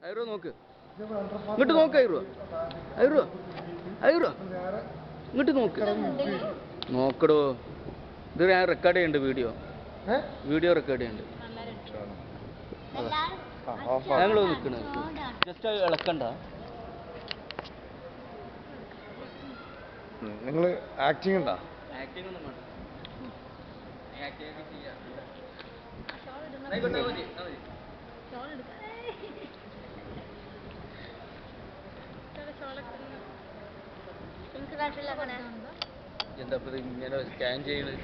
ഐറോ നോക്ക്, ഇങ്ങോട്ട് നോക്ക്. ഐറോ ഐറോ ഐറോ ഇങ്ങോട്ട് നോക്ക്. നോക്കടോ, ഇത് ഞാൻ റെക്കോർഡ് ചെയ്യുന്നുണ്ട്. വീഡിയോ റെക്കോർഡ് ചെയ്യുന്നുണ്ട്. ഞങ്ങൾ നിൽക്കണത് ജസ്റ്റ് ഇളക്കണ്ട. നിങ്ങൾ ആക്ടിങ് ഉണ്ടോ? ആക്ടിങ് ഒന്നും വേണ്ട. എന്താ ഇങ്ങനെ സ്കാൻ ചെയ്യണത്?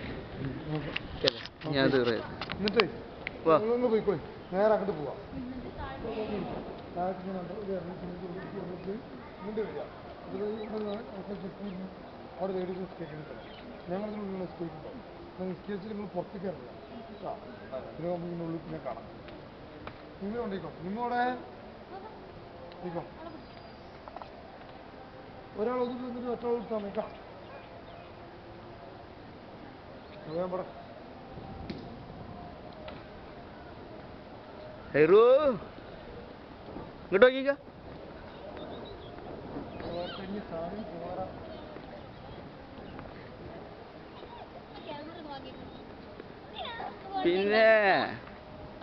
ഞാൻ എന്നിട്ട് പോയിക്കോ, നേരെ അങ്ങോട്ട് പോവാം. അവിടെ ലേഡീസ് നിസ്കരിക്കാൻ ഞങ്ങൾ നിസ്കരിക്കുമ്പോൾ നിസ്കരിച്ചിട്ട് നിങ്ങൾ പുറത്തേക്ക് ഇറങ്ങുക. ഇതിനുള്ളിൽ പിന്നെ കാണാം. നിങ്ങൾ കൊണ്ടേക്കോ, നിങ്ങളോടെ ഒരാൾ ഒന്നും നിന്നിട്ട് മറ്റൊരാൾ എടുത്താൽ നോക്കാം. ഞാൻ പറ ഹൈറൂ ഇങ്ങോട്ട് നോക്കിക്ക. പിന്നെ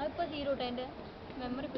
അതിപ്പോ 0 മെമ്മറി